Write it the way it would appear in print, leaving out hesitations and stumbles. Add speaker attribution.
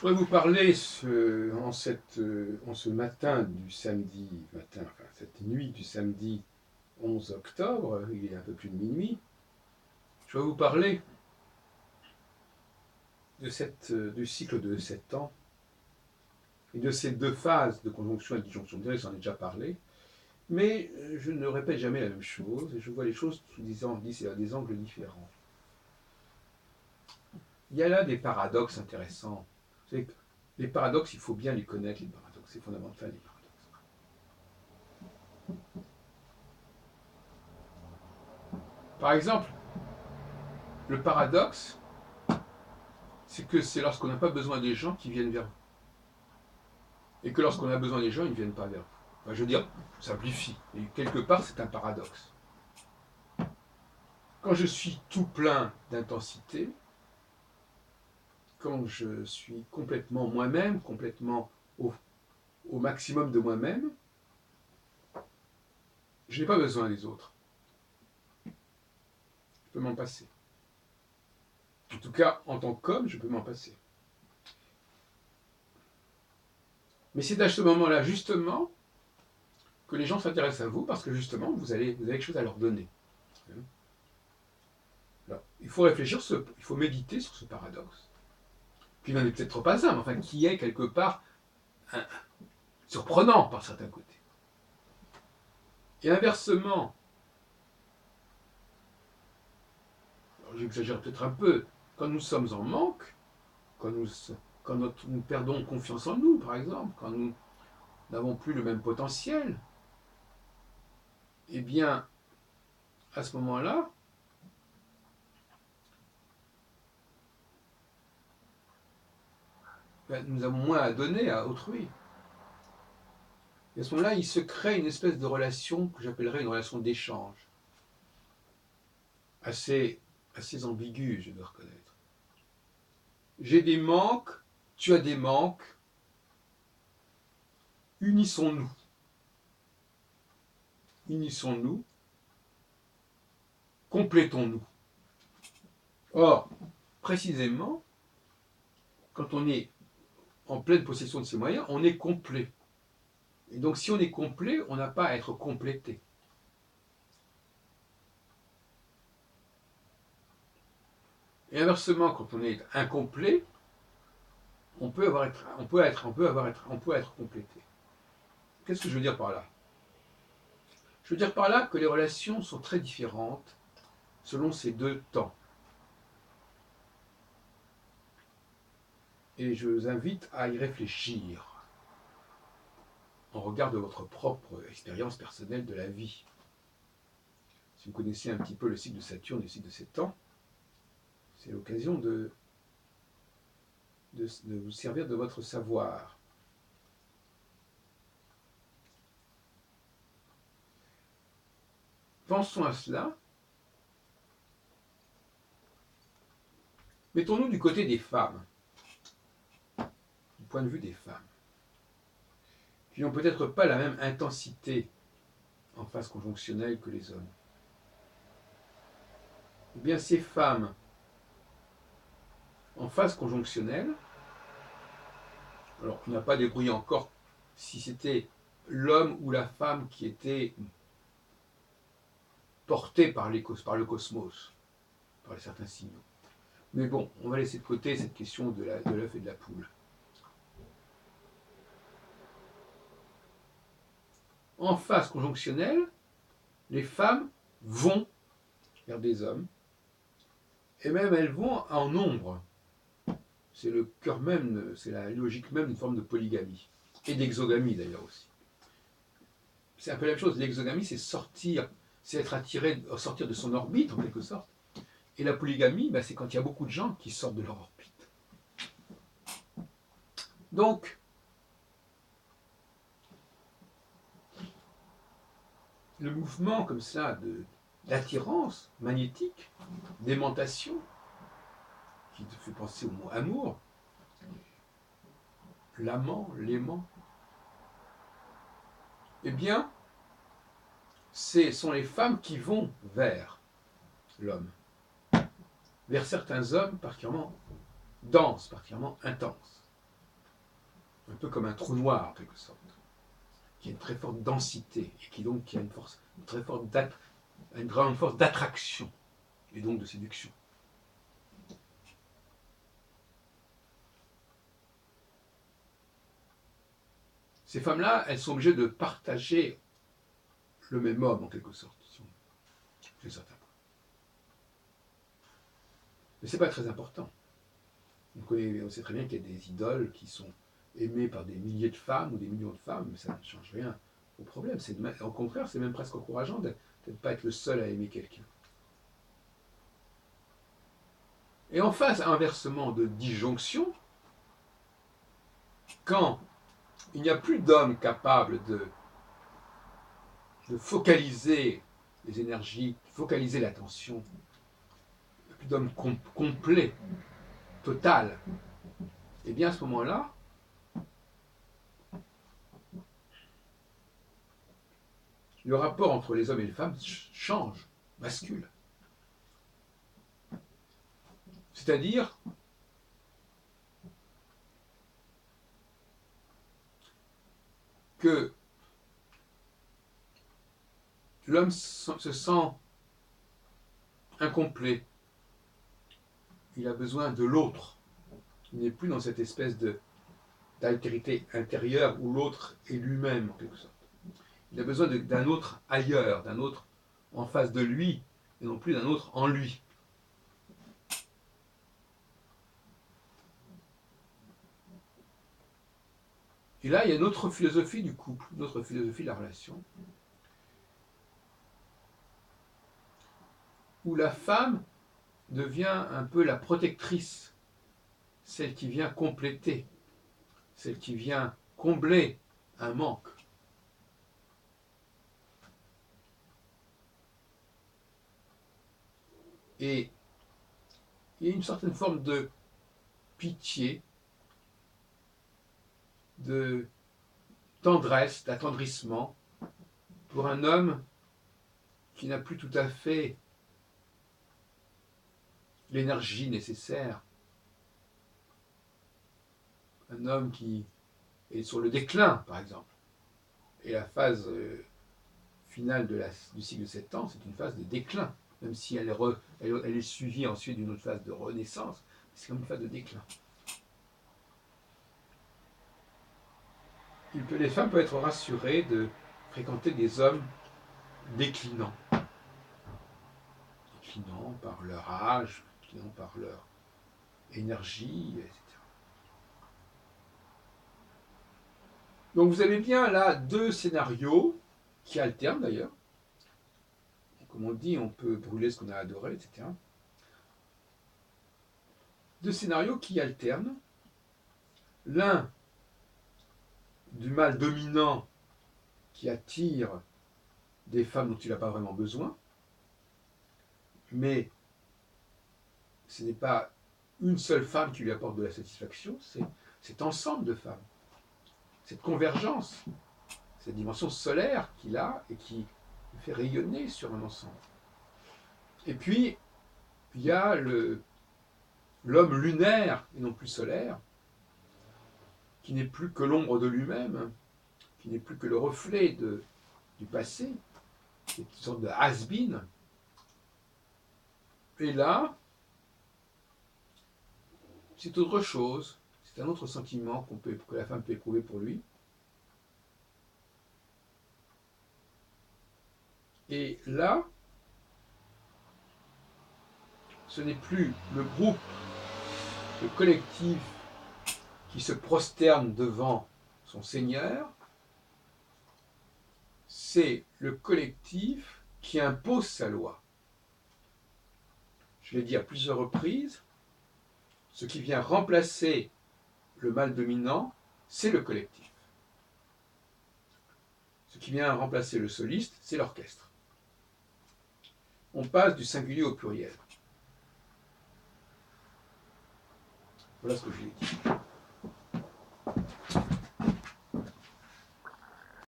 Speaker 1: voudrais vous parler en ce matin du samedi, cette nuit du samedi 11 octobre, il est un peu plus de minuit. Je voudrais vous parler du cycle de 7 ans et de ces deux phases de conjonction et de disjonction directe, j'en ai déjà parlé, mais je ne répète jamais la même chose et je vois les choses sous des angles différents. Il y a là des paradoxes intéressants. Vous savez, les paradoxes, il faut bien les connaître, les paradoxes, c'est fondamental, les paradoxes. Par exemple, le paradoxe, c'est que c'est lorsqu'on n'a pas besoin des gens qui viennent vers vous. Et que lorsqu'on a besoin des gens, ils ne viennent pas vers vous. Enfin, je veux dire, je simplifie. Et quelque part, c'est un paradoxe. Quand je suis tout plein d'intensité, quand je suis complètement moi-même, complètement au maximum de moi-même, je n'ai pas besoin des autres. Je peux m'en passer. En tout cas, en tant qu'homme, je peux m'en passer. Mais c'est à ce moment-là, justement, que les gens s'intéressent à vous, parce que justement, vous avez quelque chose à leur donner. Alors, il faut réfléchir, il faut méditer sur ce paradoxe. Qui n'en est peut-être pas un, mais enfin, qui est quelque part surprenant par certains côtés. Et inversement, j'exagère peut-être un peu, quand nous sommes en manque, nous perdons confiance en nous, par exemple, quand nous n'avons plus le même potentiel, eh bien, à ce moment-là, nous avons moins à donner à autrui. Et à ce moment-là, il se crée une espèce de relation que j'appellerais une relation d'échange, assez ambiguë, je dois reconnaître. J'ai des manques, tu as des manques, unissons-nous. Unissons-nous, complétons-nous. Or, précisément, quand on est en pleine possession de ses moyens, on est complet. Et donc, si on est complet, on n'a pas à être complété. Et inversement, quand on est incomplet, on peut être complété. Qu'est-ce que je veux dire par là? Je veux dire par là que les relations sont très différentes selon ces deux temps. Et je vous invite à y réfléchir en regard de votre propre expérience personnelle de la vie. Si vous connaissez un petit peu le cycle de Saturne et le cycle de 7 ans, c'est l'occasion de vous servir de votre savoir. Pensons à cela. Mettons-nous du côté des femmes, du point de vue des femmes, qui n'ont peut-être pas la même intensité en phase conjonctionnelle que les hommes. Eh bien, ces femmes en phase conjonctionnelle, alors on n'a pas débrouillé encore si c'était l'homme ou la femme qui était porté par le cosmos, par certains signaux. Mais bon, on va laisser de côté cette question de l'œuf et de la poule. En phase conjonctionnelle, les femmes vont vers des hommes, et même elles vont en nombre. C'est le cœur même, c'est la logique même d'une forme de polygamie, et d'exogamie d'ailleurs aussi. C'est un peu la même chose, l'exogamie c'est sortir, c'est être attiré, sortir de son orbite en quelque sorte, et la polygamie, c'est quand il y a beaucoup de gens qui sortent de leur orbite. Donc, le mouvement comme ça d'attirance magnétique, d'aimantation, qui te fait penser au mot amour, l'amant, l'aimant, eh bien, ce sont les femmes qui vont vers l'homme, vers certains hommes particulièrement denses, particulièrement intenses. un peu comme un trou noir en quelque sorte, qui a une très forte densité et qui a une grande force d'attraction et donc de séduction. Ces femmes-là, elles sont obligées de partager le même homme en quelque sorte, c'est certain. Mais c'est pas très important. On sait très bien qu'il y a des idoles qui sont aimées par des milliers de femmes ou des millions de femmes, mais ça ne change rien au problème. Au contraire, c'est même presque encourageant de ne pas être le seul à aimer quelqu'un. Et en face, inversement, de disjonction, quand il n'y a plus d'hommes capables de focaliser les énergies, focaliser l'attention, il n'y a plus d'hommes complets, total, et bien à ce moment-là, le rapport entre les hommes et les femmes change, bascule. C'est-à-dire que l'homme se sent incomplet. Il a besoin de l'autre. Il n'est plus dans cette espèce d'altérité intérieure où l'autre est lui-même, en quelque sorte. Il a besoin d'un autre ailleurs, d'un autre en face de lui, et non plus d'un autre en lui. Et là, il y a une autre philosophie du couple, une autre philosophie de la relation, où la femme devient un peu la protectrice, celle qui vient compléter, celle qui vient combler un manque. Et il y a une certaine forme de pitié, de tendresse, d'attendrissement pour un homme qui n'a plus tout à fait l'énergie nécessaire. Un homme qui est sur le déclin, par exemple. Et la phase finale du cycle de 7 ans, c'est une phase de déclin, même si elle est suivie ensuite d'une autre phase de renaissance, c'est comme une phase de déclin. Les femmes peuvent être rassurées de fréquenter des hommes déclinants. Déclinants par leur âge, déclinants par leur énergie, etc. Donc vous avez bien là deux scénarios qui alternent d'ailleurs. Comme on dit, on peut brûler ce qu'on a adoré, etc. Deux scénarios qui alternent. L'un du mâle dominant qui attire des femmes dont il n'a pas vraiment besoin, mais ce n'est pas une seule femme qui lui apporte de la satisfaction, c'est cet ensemble de femmes, cette convergence, cette dimension solaire qu'il a et qui le fait rayonner sur un ensemble. Et puis, il y a l'homme lunaire et non plus solaire, qui n'est plus que l'ombre de lui-même, qui n'est plus que le reflet du passé, qui est une sorte de has-been. Et là, c'est autre chose, c'est un autre sentiment que la femme peut éprouver pour lui. Et là, ce n'est plus le groupe, le collectif qui se prosterne devant son Seigneur, c'est le collectif qui impose sa loi. Je l'ai dit à plusieurs reprises, ce qui vient remplacer le mâle dominant, c'est le collectif. Ce qui vient remplacer le soliste, c'est l'orchestre. On passe du singulier au pluriel. Voilà ce que je l'ai dit.